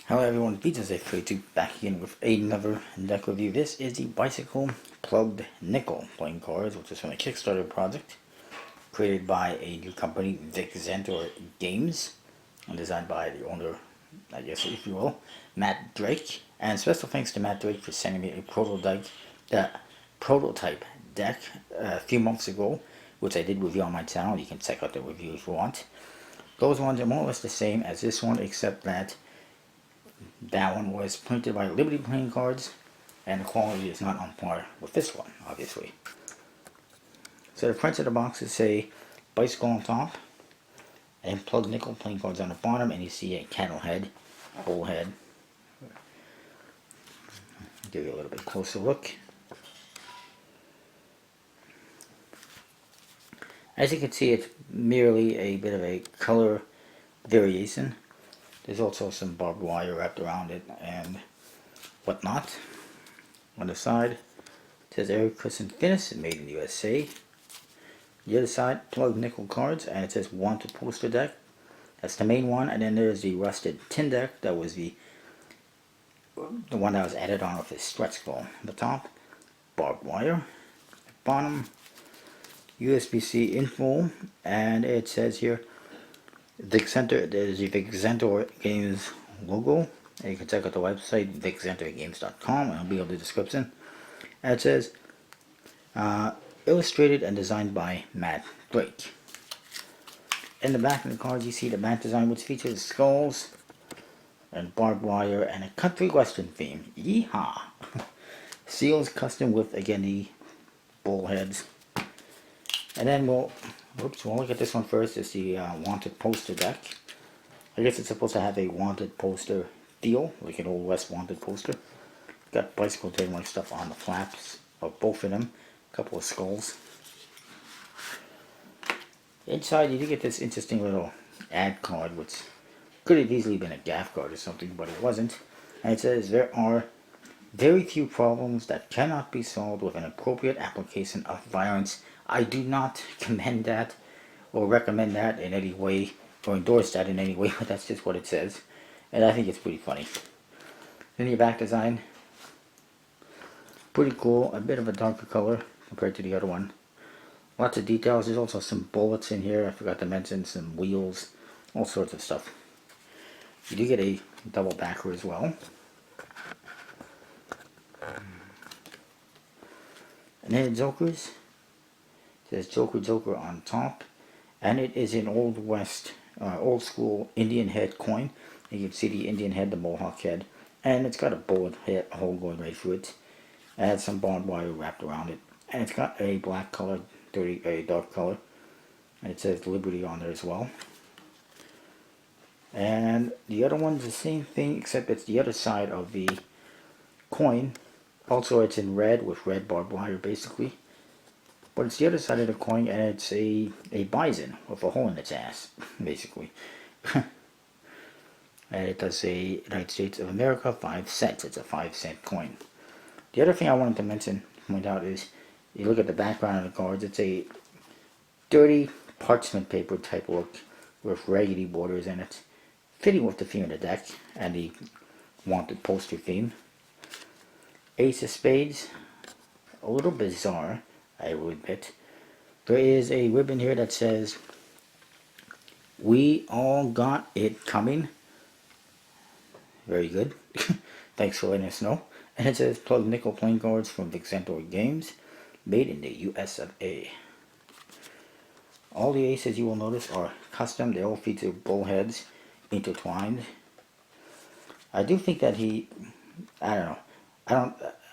Hello everyone, BeatsAfe32 back again with another deck review. This is the Bicycle Plugged Nickel playing cards, which is from a Kickstarter project created by a new company, Vic Zentor Games, and designed by the owner, I guess if you will, Matt Drake. And special thanks to Matt Drake for sending me a prototype deck a few months ago, which I did review on my channel. You can check out the review if you want. Those ones are more or less the same as this one, except that one was printed by Liberty Playing Cards, and the quality is not on par with this one, obviously. So the prints of the boxes say Bicycle on top, and Plugged Nickel playing cards on the bottom, and you see a cattle head, bull head. Give you a little bit closer look. As you can see, it's merely a bit of a color variation. There's also some barbed wire wrapped around it and whatnot. On the side, it says Eric Christen Finis, made in the USA. The other side, Plugged Nickel cards, and it says Wanted Poster Deck. That's the main one, and then there's the Rusted Tin Deck. That was the one that was added on with a stretch goal. The top, barbed wire. Bottom, USB-C info, and it says here Vic Zentor. There's the Vic Zentor Games logo. And you can check out the website viczentorgames.com, and it'll be in the description. And it says illustrated and designed by Matt Drake. In the back of the cards, you see the back design, which features skulls and barbed wire and a country western theme. Yeehaw! Seals custom with, again, the bull heads. And then we'll look at this one first. It's the Wanted Poster Deck. I guess it's supposed to have a Wanted Poster feel, like an Old West Wanted poster. Got bicycle trademark stuff on the flaps of both of them. A couple of skulls. Inside, you do get this interesting little ad card, which could have easily been a gaff card or something, but it wasn't. And it says, there are very few problems that cannot be solved with an appropriate application of violence. I do not commend that or recommend that in any way or endorse that in any way, but that's just what it says. And I think it's pretty funny. Then your back design, pretty cool, a bit of a darker color compared to the other one. Lots of details. There's also some bullets in here. I forgot to mention some wheels, all sorts of stuff. You do get a double backer as well. And then Jokers. It says Joker on top. And it is an Old West, old school Indian head coin. You can see the Indian head, the Mohawk head. And it's got a bullet hole going right through it. It has some barbed wire wrapped around it. And it's got a black color, a dark color. And it says Liberty on there as well. And the other one's the same thing, except it's the other side of the coin. Also, it's in red with red barbed wire, basically. But it's the other side of the coin, and it's a bison with a hole in its ass, basically. And it does say United States of America, 5 cents. It's a 5-cent coin. The other thing I wanted to point out is, you look at the background of the cards, it's a dirty parchment paper type look with raggedy borders in it, fitting with the theme of the deck and the Wanted Poster theme. Ace of Spades, a little bizarre, I will admit. There is a ribbon here that says, "We all got it coming." Very good. Thanks for letting us know. And it says Plugged Nickel playing cards from Vic Zentor Games, made in the US of A. All the aces, you will notice, are custom. They all feature bull heads intertwined. I do think that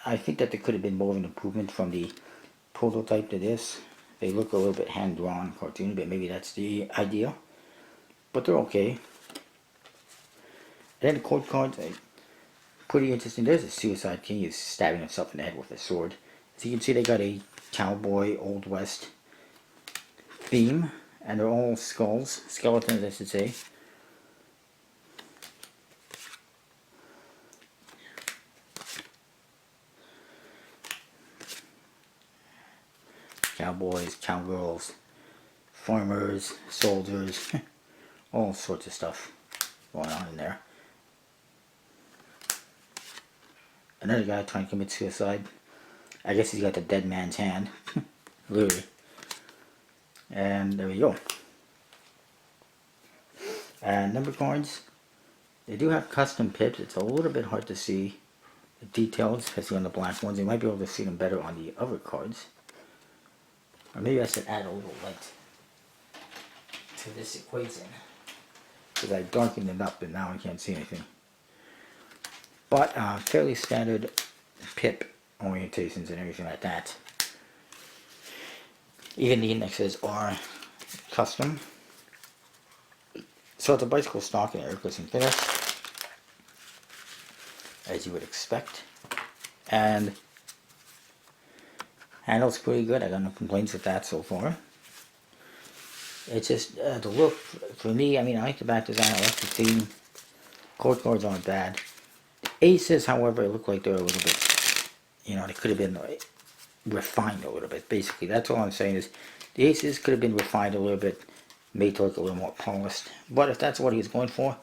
I think that there could have been more of an improvement from the prototype to this. They look a little bit hand-drawn, cartoony, but maybe that's the idea. But they're okay. And then the code cards, pretty interesting. There's a Suicide King. He's stabbing himself in the head with a sword. So you can see they got a cowboy, Old West theme. And they're all skulls. Skeletons, I should say. Cowboys, cowgirls, farmers, soldiers, all sorts of stuff going on in there. another guy trying to commit suicide. I guess he's got the dead man's hand. Literally. And there we go. And number cards, they do have custom pips. It's a little bit hard to see the details, especially on the black ones. You might be able to see them better on the other cards. Or maybe I should add a little light to this equation, because I darkened it up and now I can't see anything. But fairly standard pip orientations and everything like that. Even the indexes are custom. So it's a bicycle stock in air-cushioned finish, as you would expect. And handles pretty good. I got no complaints with that so far. It's just the look for me. I mean, I like the back design. I like the theme. Court cards aren't bad. The aces, however, look like they're a little bit, you know, they could have been refined a little bit. Basically, that's all I'm saying is the aces could have been refined a little bit, made to look a little more polished. But if that's what he was going for,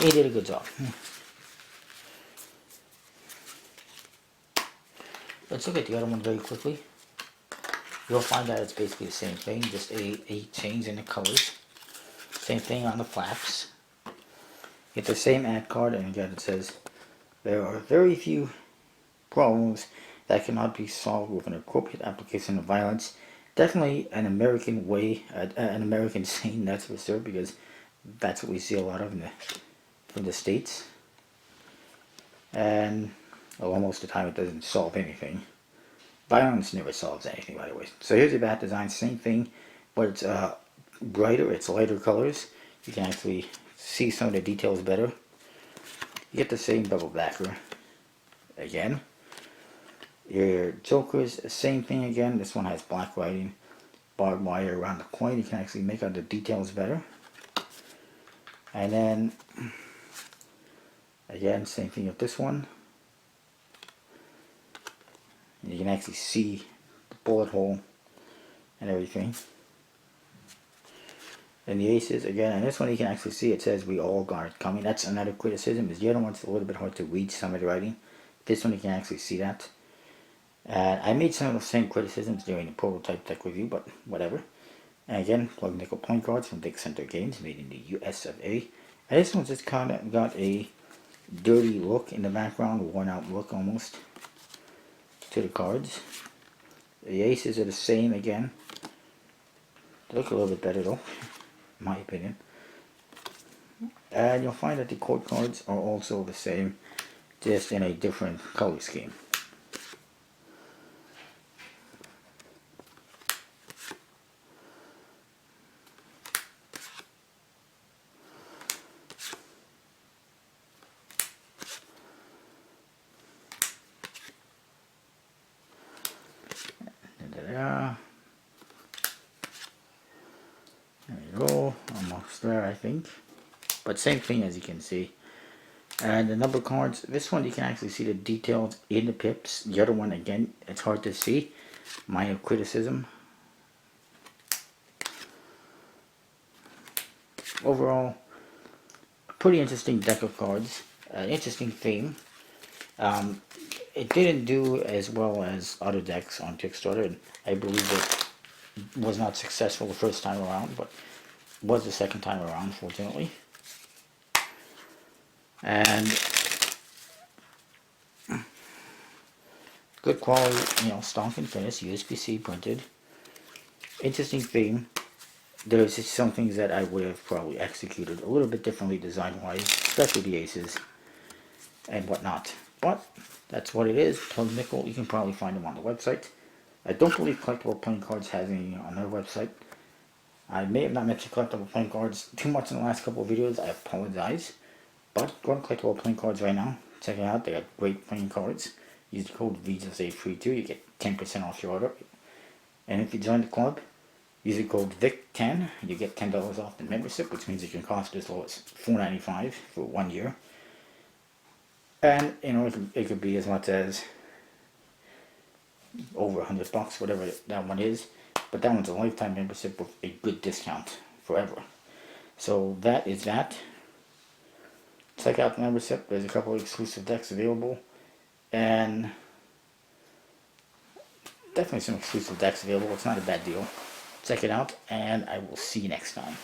he did a good job. Let's look at the other one very quickly. You'll find that it's basically the same thing, just a change in the colors. Same thing on the flaps. Get the same ad card, and again it says, there are very few problems that cannot be solved with an appropriate application of violence. Definitely an American way, an American saying, that's for sure, because that's what we see a lot of in the States. And well, most of the time it doesn't solve anything. Violence never solves anything, by the way. So here's your bat design, same thing, but it's brighter, it's lighter colors. You can actually see some of the details better. You get the same double backer again. Your jokers, same thing again. This one has black writing, barbed wire around the coin. You can actually make out the details better. And then, again, same thing with this one. You can actually see the bullet hole and everything. And the aces, again, and this one you can actually see it says we all got it coming. That's another criticism, is the other one's a little bit hard to read some of the writing. This one you can actually see that. I made some of the same criticisms during the prototype deck review, but whatever. And again, plug nickel playing cards from Dick Center Games, made in the US of A. And this one's just kind of got a dirty look in the background, worn out look almost to the cards. The aces are the same again. They look a little bit better though, in my opinion. And you'll find that the court cards are also the same, just in a different color scheme. There you go, almost there I think. But same thing as you can see. And the number cards, this one you can actually see the details in the pips. The other one, again, it's hard to see. Minor criticism. Overall, a pretty interesting deck of cards. An interesting theme. It didn't do as well as other decks on Kickstarter, and I believe it was not successful the first time around, but was the second time around, fortunately. And good quality, you know, stock and finish, USB-C printed. Interesting theme. There's just some things that I would have probably executed a little bit differently design-wise, especially the aces and whatnot. But that's what it is. Plug Nickel, you can probably find them on the website. I don't believe Collectible Playing Cards has any on their website. I may have not mentioned Collectible Playing Cards too much in the last couple of videos. I apologize. But go to Collectible Playing Cards right now. Check it out. They got great playing cards. Use the code VJSAFREE2. You get 10% off your order. And if you join the club, use the code VIC10. You get $10 off the membership, which means it can cost as low as $4.95 for 1 year. And, you know, it could be as much as over $100, whatever that one is. But that one's a lifetime membership with a good discount forever. So that is that. Check out the membership. There's a couple of exclusive decks available. and definitely some exclusive decks available. It's not a bad deal. Check it out, and I will see you next time.